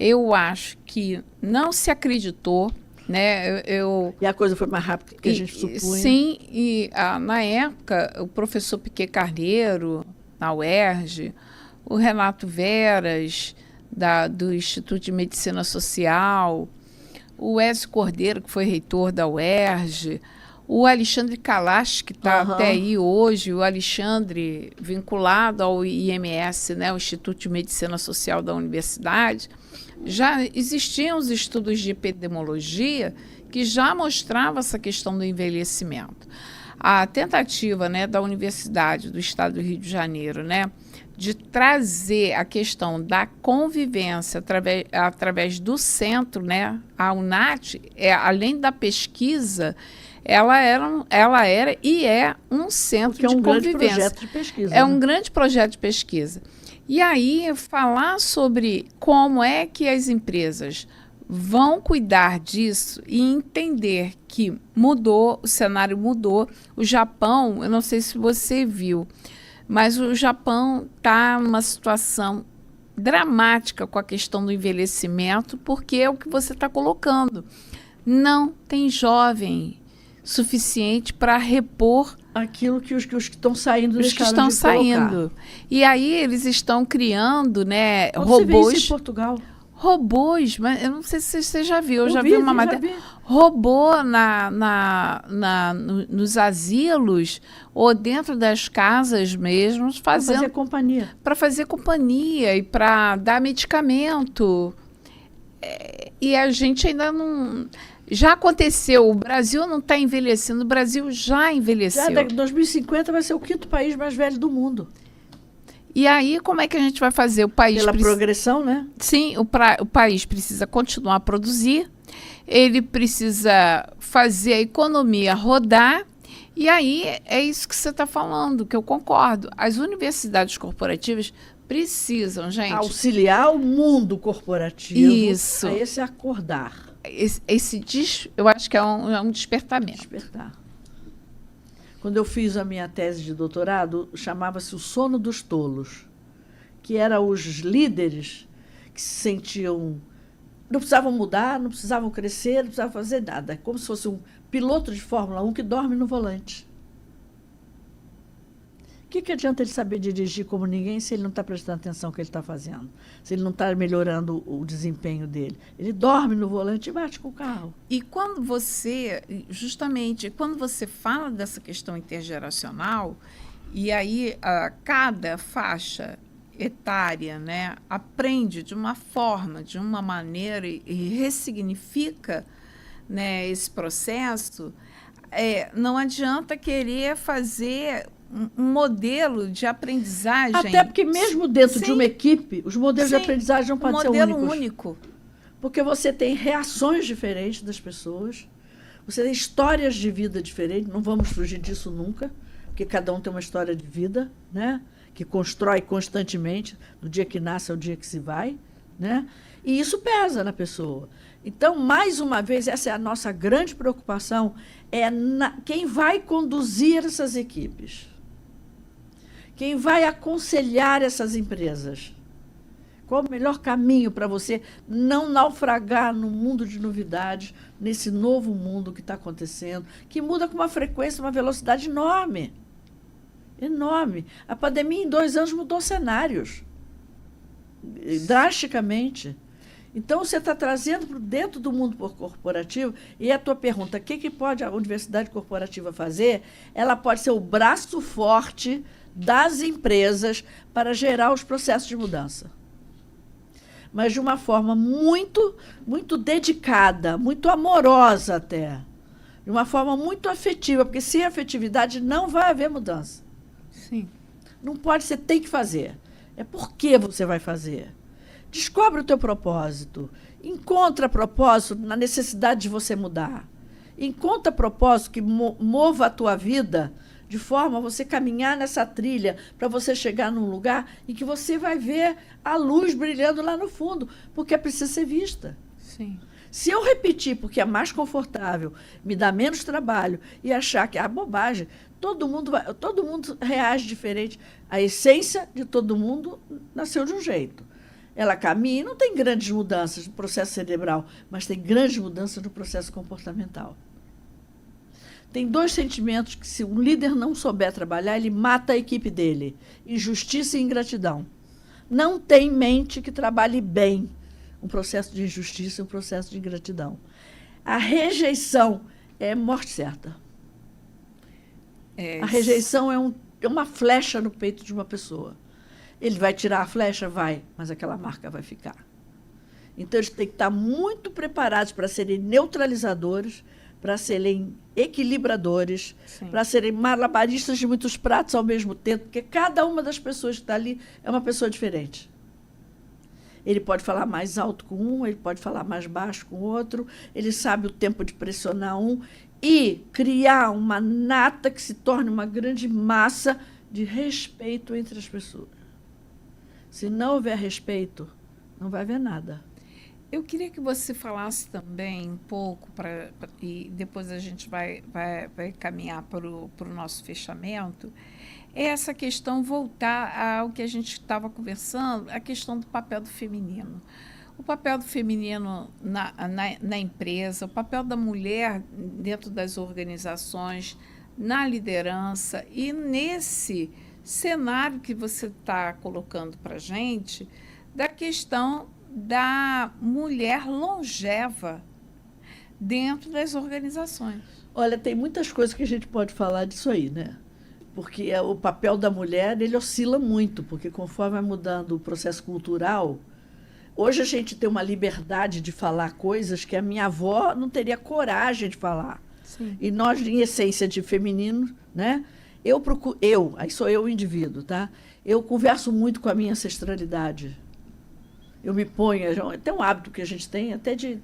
Eu acho que não se acreditou, né? E a coisa foi mais rápida do que a gente supunha. Sim, na época, o professor Piquet Carneiro, na UERJ, o Renato Veras, do Instituto de Medicina Social, o Ézio Cordeiro, que foi reitor da UERJ, o Alexandre Kalash, que está até aí hoje, o Alexandre vinculado ao IMS, né, o Instituto de Medicina Social da Universidade, já existiam os estudos de epidemiologia que já mostravam essa questão do envelhecimento. A tentativa, né, da Universidade do Estado do Rio de Janeiro, né, de trazer a questão da convivência através do centro, né, a UNAT, além da pesquisa, ela era e é um centro de convivência. É um grande projeto de pesquisa. É um grande projeto de pesquisa. E aí, falar sobre como é que as empresas vão cuidar disso e entender que mudou, o cenário mudou. O Japão, eu não sei se você viu, mas o Japão está numa situação dramática com a questão do envelhecimento, porque é o que você está colocando. Não tem jovem suficiente para repor aquilo que os que estão saindo os que estão saindo. E aí eles estão criando, né, robôs. Você vê isso em Portugal? Robôs, mas eu não sei se você já viu. Eu já vi uma matéria. Robô nos asilos ou dentro das casas mesmo, para fazer companhia. Para fazer companhia e para dar medicamento. E a gente ainda não. Já aconteceu, o Brasil não está envelhecendo, o Brasil já envelheceu. Já, em 2050 vai ser o 5º país mais velho do mundo. E aí, como é que a gente vai fazer? O país Pela progressão, né? Sim, o país precisa continuar a produzir, ele precisa fazer a economia rodar, e aí é isso que você está falando, que eu concordo. As universidades corporativas precisam, gente... auxiliar o mundo corporativo isso. A esse acordar. Eu acho que é um despertamento. Despertar. Quando eu fiz a minha tese de doutorado, chamava-se O Sono dos Tolos, que eram os líderes que se sentiam... não precisavam mudar, não precisavam crescer, não precisavam fazer nada. Como se fosse um piloto de Fórmula 1 que dorme no volante. O que adianta ele saber dirigir como ninguém se ele não está prestando atenção no que ele está fazendo? Se ele não está melhorando o desempenho dele? Ele dorme no volante e bate com o carro. E quando você fala dessa questão intergeracional, e aí cada faixa etária, né, aprende de uma forma, de uma maneira e ressignifica, né, esse processo, não adianta querer fazer um modelo de aprendizagem. Até porque mesmo dentro de uma equipe, os modelos de aprendizagem não podem ser únicos. Um modelo único. Porque você tem reações diferentes das pessoas, você tem histórias de vida diferentes, não vamos fugir disso nunca, porque cada um tem uma história de vida, né, que constrói constantemente, do dia que nasce ao dia que se vai, né, e isso pesa na pessoa. Então, mais uma vez, essa é a nossa grande preocupação, quem vai conduzir essas equipes. Quem vai aconselhar essas empresas? Qual o melhor caminho para você não naufragar no mundo de novidades, nesse novo mundo que está acontecendo, que muda com uma frequência, uma velocidade enorme. Enorme. A pandemia, em 2 anos, mudou cenários. Drasticamente. Então, você está trazendo para dentro do mundo corporativo, e a tua pergunta, o que pode a universidade corporativa fazer? Ela pode ser o braço forte das empresas para gerar os processos de mudança. Mas de uma forma muito, muito dedicada, muito amorosa até. De uma forma muito afetiva, porque sem afetividade não vai haver mudança. Sim. Não pode, você tem que fazer. É por que você vai fazer. Descobre o teu propósito. Encontra propósito na necessidade de você mudar. Encontra propósito que mova a tua vida de forma a você caminhar nessa trilha para você chegar num lugar em que você vai ver a luz brilhando lá no fundo, porque precisa ser vista. Sim. Se eu repetir porque é mais confortável, me dá menos trabalho e achar que é bobagem, todo mundo reage diferente. A essência de todo mundo nasceu de um jeito. Ela caminha e não tem grandes mudanças no processo cerebral, mas tem grandes mudanças no processo comportamental. Tem 2 sentimentos que, se um líder não souber trabalhar, ele mata a equipe dele: injustiça e ingratidão. Não tem mente que trabalhe bem um processo de injustiça e um processo de ingratidão. A rejeição é morte certa. A rejeição é uma flecha no peito de uma pessoa. Ele vai tirar a flecha? Vai, mas aquela marca vai ficar. Então, eles têm que estar muito preparados para serem neutralizadores, para serem equilibradores, para serem malabaristas de muitos pratos ao mesmo tempo, porque cada uma das pessoas que está ali é uma pessoa diferente. Ele pode falar mais alto com um, ele pode falar mais baixo com o outro, ele sabe o tempo de pressionar um e criar uma nata que se torne uma grande massa de respeito entre as pessoas. Se não houver respeito, não vai haver nada. Eu queria que você falasse também um pouco, e depois a gente vai caminhar para o nosso fechamento, essa questão, voltar ao que a gente estava conversando, a questão do papel do feminino. O papel do feminino na empresa, o papel da mulher dentro das organizações, na liderança, e nesse cenário que você está colocando para a gente, da questão da mulher longeva dentro das organizações. Olha, tem muitas coisas que a gente pode falar disso aí, né? Porque o papel da mulher, ele oscila muito, porque conforme vai mudando o processo cultural, hoje a gente tem uma liberdade de falar coisas que a minha avó não teria coragem de falar. Sim. E nós, em essência de feminino, né? Aí sou eu o indivíduo, tá? Eu converso muito com a minha ancestralidade. Eu me ponho, tem um hábito que a gente tem, até de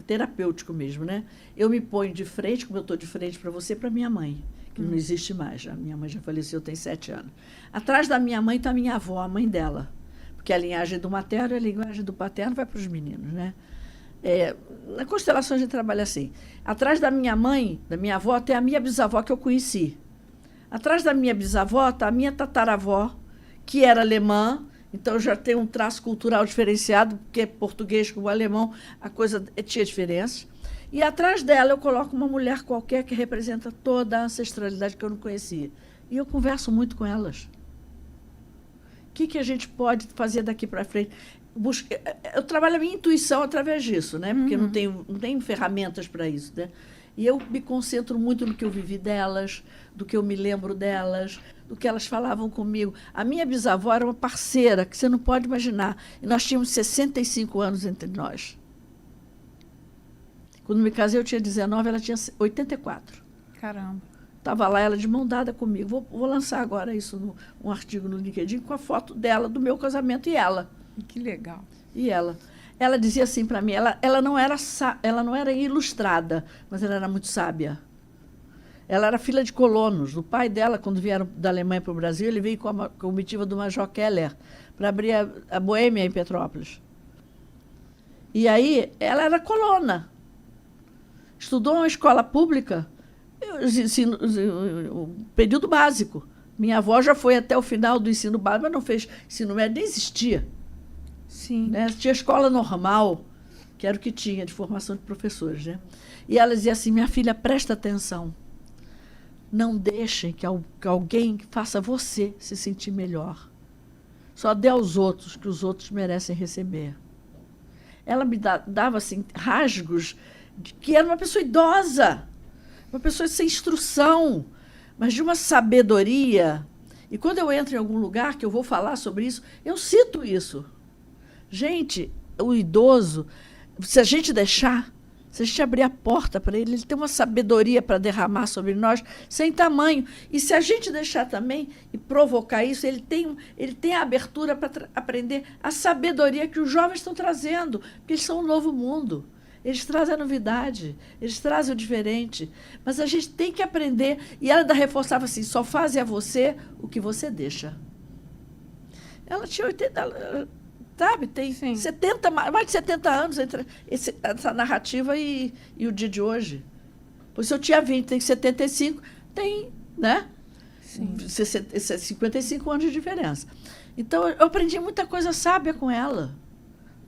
terapêutico mesmo, né? Eu me ponho de frente, como eu estou de frente para você, para minha mãe, que não existe mais. A minha mãe já faleceu, tem 7 anos. Atrás da minha mãe está a minha avó, a mãe dela. Porque a linhagem do materno e a linhagem do paterno vai para os meninos, né? Na constelação a gente trabalha assim. Atrás da minha mãe, da minha avó, tem a minha bisavó que eu conheci. Atrás da minha bisavó está a minha tataravó, que era alemã. Então, já tem um traço cultural diferenciado, porque português com o alemão, a coisa tinha diferença. E atrás dela eu coloco uma mulher qualquer que representa toda a ancestralidade que eu não conhecia. E eu converso muito com elas. O que a gente pode fazer daqui para frente? Eu trabalho a minha intuição através disso, né? Porque não tenho ferramentas para isso, né? E eu me concentro muito no que eu vivi delas, do que eu me lembro delas, do que elas falavam comigo. A minha bisavó era uma parceira que você não pode imaginar. E nós tínhamos 65 anos entre nós. Quando me casei, eu tinha 19, ela tinha 84. Caramba. Estava lá, ela de mão dada comigo. Vou lançar agora isso, um artigo no LinkedIn, com a foto dela, do meu casamento, e ela. Que legal. E ela. Ela dizia assim para mim, ela não era ilustrada, mas ela era muito sábia. Ela era filha de colonos. O pai dela, quando vieram da Alemanha para o Brasil, ele veio com a comitiva do Major Keller para abrir a Boêmia em Petrópolis. E aí, ela era colona. Estudou em uma escola pública, o período básico. Minha avó já foi até o final do ensino básico, mas não fez ensino médio, nem existia. Sim. Né? Tinha escola normal, que era o que tinha de formação de professores. Né? E ela dizia assim, minha filha, presta atenção. Não deixem que alguém faça você se sentir melhor. Só dê aos outros, que os outros merecem receber. Ela me dava assim, rasgos de que era uma pessoa idosa, uma pessoa sem instrução, mas de uma sabedoria. E quando eu entro em algum lugar que eu vou falar sobre isso, eu cito isso. Gente, o idoso, se a gente deixar, se a gente abrir a porta para ele, ele tem uma sabedoria para derramar sobre nós sem tamanho. E se a gente deixar também e provocar isso, ele tem a abertura para aprender a sabedoria que os jovens estão trazendo, porque eles são um novo mundo. Eles trazem a novidade, eles trazem o diferente. Mas a gente tem que aprender. E ela ainda reforçava assim, só faze a você o que você deixa. Ela tinha 80... Sabe, tem 70, mais de 70 anos entre essa narrativa e o dia de hoje. Pois se eu tinha 20, tem 75, tem, né? Sim. 55 anos de diferença. Então, eu aprendi muita coisa sábia com ela.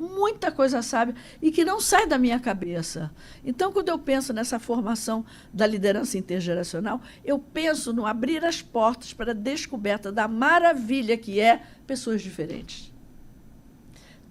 muita coisa sábia e que não sai da minha cabeça. Então, quando eu penso nessa formação da liderança intergeracional, eu penso no abrir as portas para a descoberta da maravilha que é pessoas diferentes.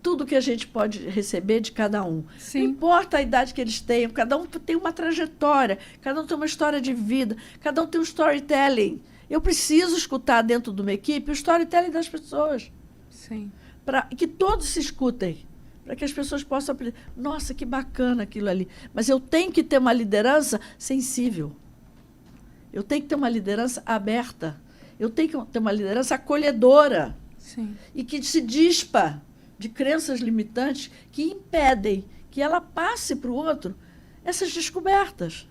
Tudo que a gente pode receber de cada um. Sim. Não importa a idade que eles tenham, cada um tem uma trajetória, cada um tem uma história de vida, cada um tem um storytelling. Eu preciso escutar dentro de uma equipe o storytelling das pessoas. Sim. Para que todos se escutem, para que as pessoas possam aprender. Nossa, que bacana aquilo ali. Mas eu tenho que ter uma liderança sensível. Eu tenho que ter uma liderança aberta. Eu tenho que ter uma liderança acolhedora. Sim. E que se dispa de crenças limitantes que impedem que ela passe para o outro essas descobertas.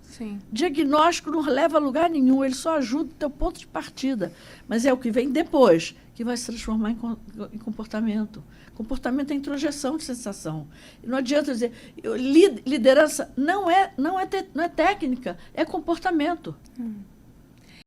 Sim. Diagnóstico não leva a lugar nenhum, ele só ajuda o teu ponto de partida. Mas é o que vem depois que vai se transformar em comportamento. Comportamento é introjeção de sensação. E não adianta dizer, liderança não é técnica, é comportamento.